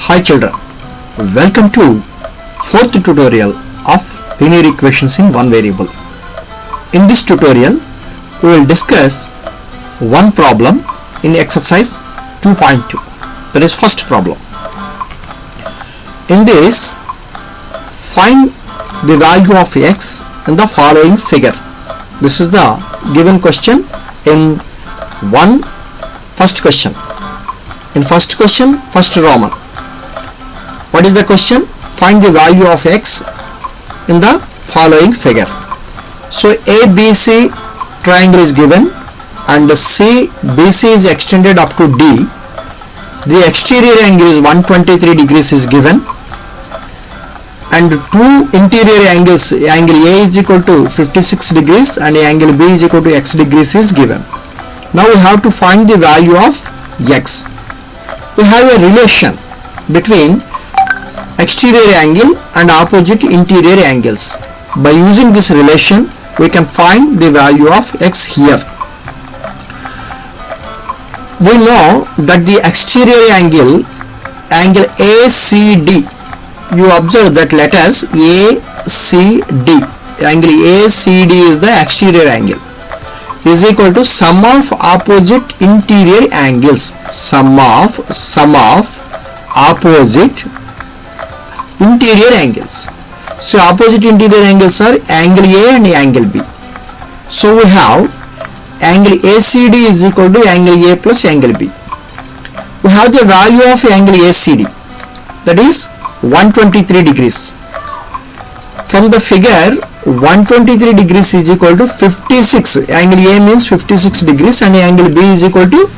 Hi children, welcome to fourth tutorial of linear equations in one variable. In this tutorial, we will discuss one problem in exercise 2.2. That is first problem. In this, find the value of x in the following figure. This is the given question in first question. In first question, first Roman. What is the question? Find the value of x in the following figure. So ABC triangle is given and CBC is extended up to D. The exterior angle is 123 degrees is given and two interior angles, angle A is equal to 56 degrees and angle B is equal to x degrees is given. Now we have to find the value of x. We have a relation between exterior angle and opposite interior angles. By using this relation, we can find the value of x here. We know that the exterior angle ACD, you observe that letters ACD, angle ACD is the exterior angle, is equal to sum of opposite interior angles, sum of opposite interior angles. So opposite interior angles are angle A and angle B. So we have angle ACD is equal to angle A plus angle B. We have the value of angle ACD, that is 123 degrees. From the figure, 123 degrees is equal to 56. Angle A means 56 degrees and angle B is equal to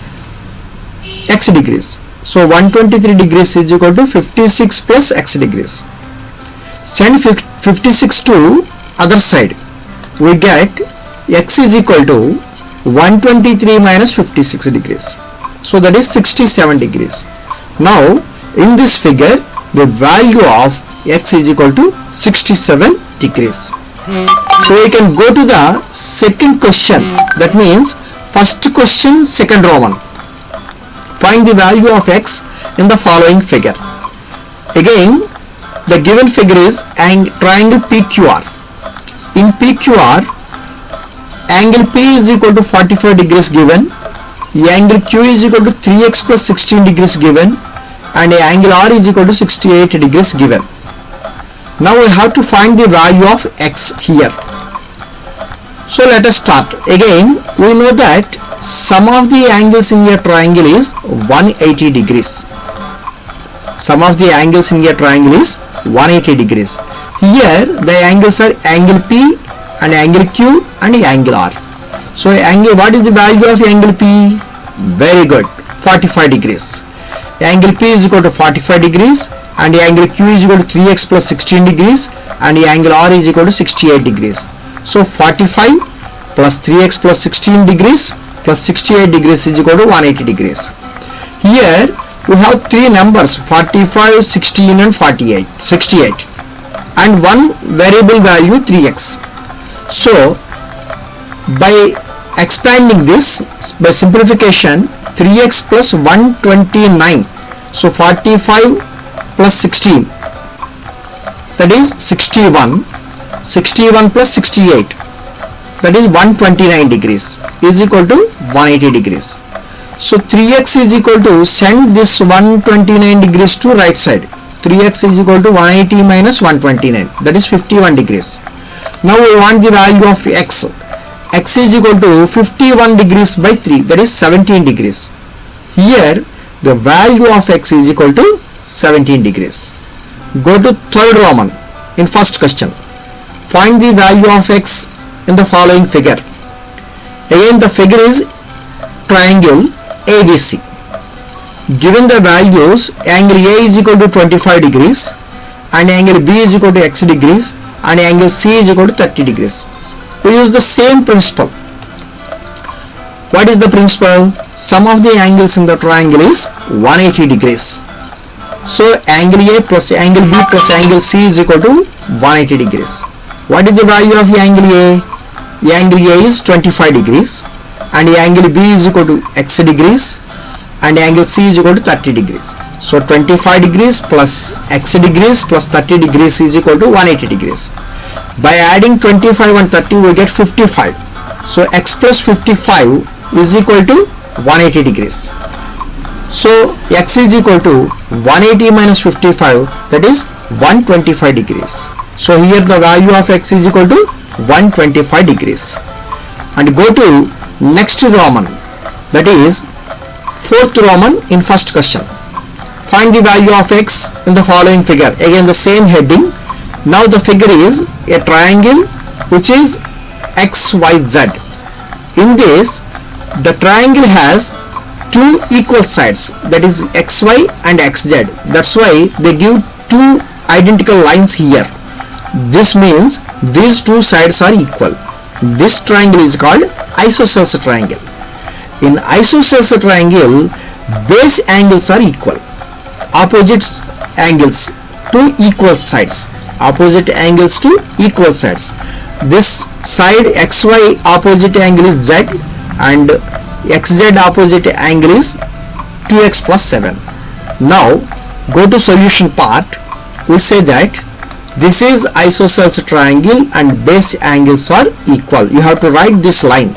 x degrees. So 123 degrees is equal to 56 plus x degrees. Send 56 to other side. We get x is equal to 123 minus 56 degrees. So that is 67 degrees. Now in this figure, the value of x is equal to 67 degrees. So we can go to the second question. That means first question, second Roman. Find the value of x in the following figure. Again, the given figure is triangle PQR. In PQR, angle P is equal to 45 degrees given, angle Q is equal to 3x plus 16 degrees given, and angle R is equal to 68 degrees given. Now we have to find the value of x here. So let us start. Again, we know that sum of the angles in a triangle is 180 degrees. Sum of the angles in a triangle is 180 degrees. Here the angles are angle P and angle Q and angle R. So what is the value of angle P? Very good, 45 degrees. Angle P is equal to 45 degrees and angle Q is equal to 3x plus 16 degrees and angle R is equal to 68 degrees. So 45 plus 3x plus 16 degrees plus 68 degrees is equal to 180 degrees. Here we have three numbers, 45, 16 and 68 and one variable value 3x. So by expanding this, by simplification, 3x plus 129, so 45 plus 16, that is 61 plus 68, that is 129 degrees is equal to 180 degrees. So 3x is equal to, send this 129 degrees to right side. 3x is equal to 180 minus 129, that is 51 degrees. Now we want the value of x. X is equal to 51 degrees by 3, that is 17 degrees. Here the value of x is equal to 17 degrees. Go to third Roman in first question. Find the value of x in the following figure. Again the figure is triangle ABC. Given the values, angle A is equal to 25 degrees and angle B is equal to x degrees and angle C is equal to 30 degrees. We use the same principle. What is the principle? Sum of the angles in the triangle is 180 degrees. So angle A plus angle B plus angle C is equal to 180 degrees. What is the value of angle A? Angle A is 25 degrees and angle B is equal to x degrees and angle C is equal to 30 degrees. So 25 degrees plus x degrees plus 30 degrees is equal to 180 degrees. By adding 25 and 30 we get 55. So x plus 55 is equal to 180 degrees. So x is equal to 180 minus 55, that is 125 degrees. So here the value of x is equal to 125 degrees. And go to next Roman, that is fourth Roman in first question. Find the value of x in the following figure. Again the same heading. Now the figure is a triangle which is XYZ. In this, the triangle has two equal sides, that is XY and XZ. That's why they give two identical lines here. This means these two sides are equal. This triangle is called isosceles triangle. In isosceles triangle, base angles are equal. Opposite angles to equal sides. Opposite angles to equal sides. This side XY opposite angle is Z and XZ opposite angle is 2x plus 7. Now go to solution part. We say that this is isosceles triangle and base angles are equal. You have to write this line.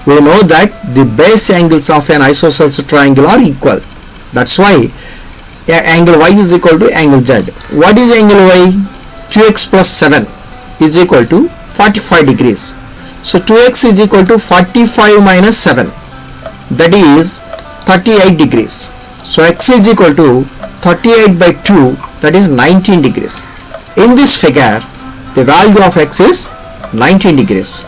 We know that the base angles of an isosceles triangle are equal. That's why angle Y is equal to angle Z. What is angle Y? 2x plus 7 is equal to 45 degrees. So 2x is equal to 45 minus 7, that is 38 degrees. So x is equal to 38 by 2, that is 19 degrees. In this figure, the value of x is 19 degrees.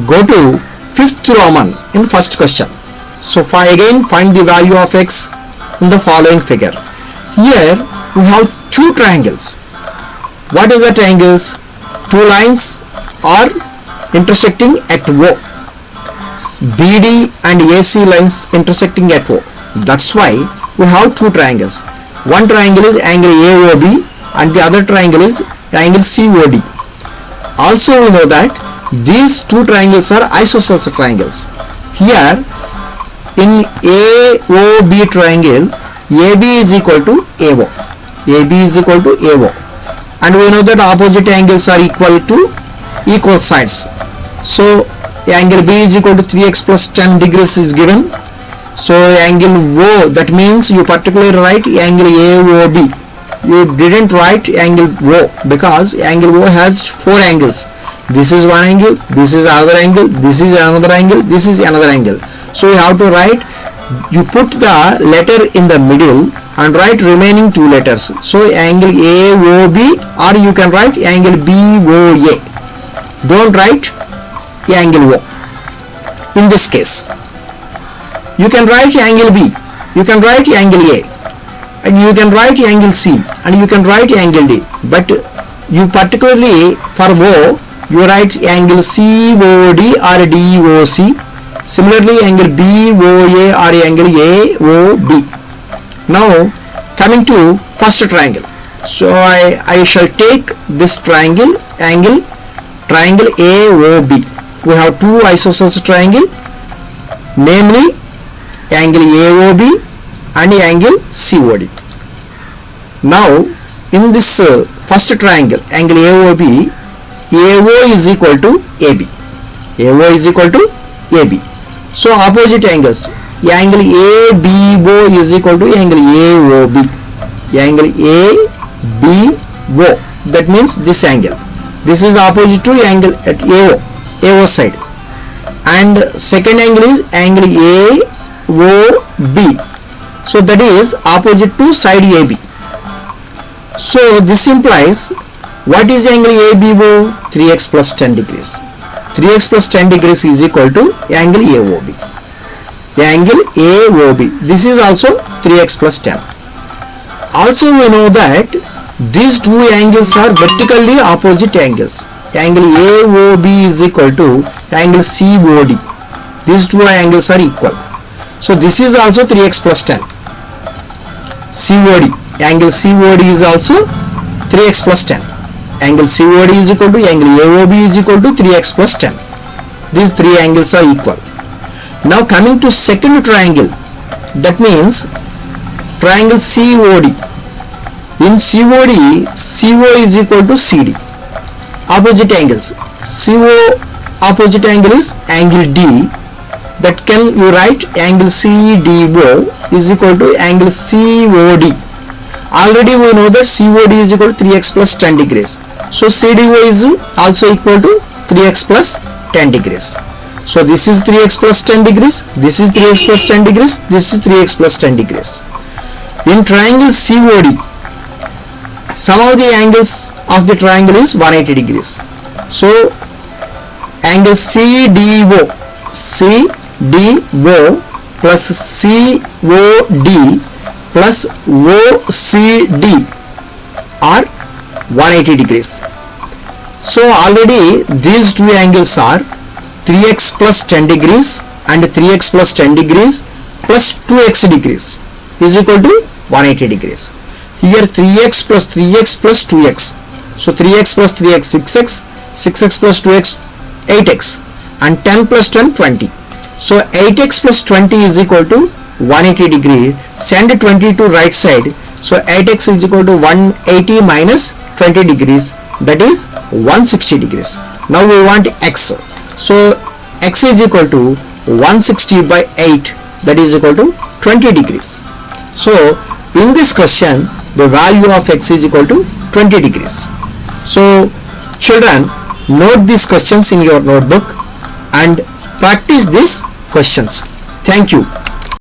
Go to fifth Roman in first question. So again find the value of x in the following figure. Here we have two triangles. What is the triangles? Two lines are intersecting at O. BD and AC lines intersecting at O. That's why we have two triangles. One triangle is angle AOB and the other triangle is angle COD. Also we know that these two triangles are isosceles triangles. Here in AOB triangle, AB is equal to AO. AB is equal to AO. And we know that opposite angles are equal to equal sides. So angle B is equal to 3x plus 10 degrees is given. So angle O, that means you particularly write angle AOB. You didn't write angle O because angle O has four angles. This is one angle, this is another angle, this is another angle, this is another angle. So you have to write, you put the letter in the middle and write remaining two letters. So angle AOB, or you can write angle BOA. Don't write angle O. In this case, you can write angle B, you can write angle A, and you can write angle C, and you can write angle D. But you particularly for O, you write angle COD or DOC. Similarly, angle BOA or angle AOB. Now, coming to first triangle. So, I shall take this triangle, triangle AOB. We have two isosceles triangle, namely angle AOB and angle COD. Now, in this first triangle, angle AOB, AO is equal to AB. AO is equal to AB. So opposite angles, angle ABO is equal to angle AOB. Angle ABO, that means this angle. This is opposite to angle at AO side. And second angle is angle AOB. So that is opposite to side AB. So this implies, what is angle ABO? 3x plus 10 degrees. 3x plus 10 degrees is equal to angle AOB. Angle AOB. This is also 3x plus 10. Also we know that these two angles are vertically opposite angles. Angle AOB is equal to angle COD. These two angles are equal. So this is also 3x plus 10. COD. Angle COD is also 3x plus 10. Angle COD is equal to angle AOB is equal to 3x plus 10. These three angles are equal. Now coming to second triangle, That means triangle COD. In COD, CO is equal to CD. Opposite angles. CO opposite angle is angle D. That can you write angle CDO is equal to angle COD. Already we know that COD is equal to 3x plus 10 degrees. So CDO is also equal to 3x plus 10 degrees. So this is 3x plus 10 degrees, this is 3x plus 10 degrees, this is 3x plus 10 degrees. In triangle COD, sum of the angles of the triangle is 180 degrees. So angle CDO plus COD plus OCD are 180 degrees. So already these two angles are 3x plus 10 degrees and 3x plus 10 degrees plus 2x degrees is equal to 180 degrees. Here 3x plus 3x plus 2x. So 3x plus 3x 6x, 6x plus 2x 8x, and 10 plus 10 20. So 8x plus 20 is equal to 180 degrees. Send 20 to right side. So 8x is equal to 180 minus 20 degrees, that is 160 degrees. Now we want x. So x is equal to 160 by 8, that is equal to 20 degrees. So in this question the value of x is equal to 20 degrees. So children, note these questions in your notebook and practice these questions. Thank you.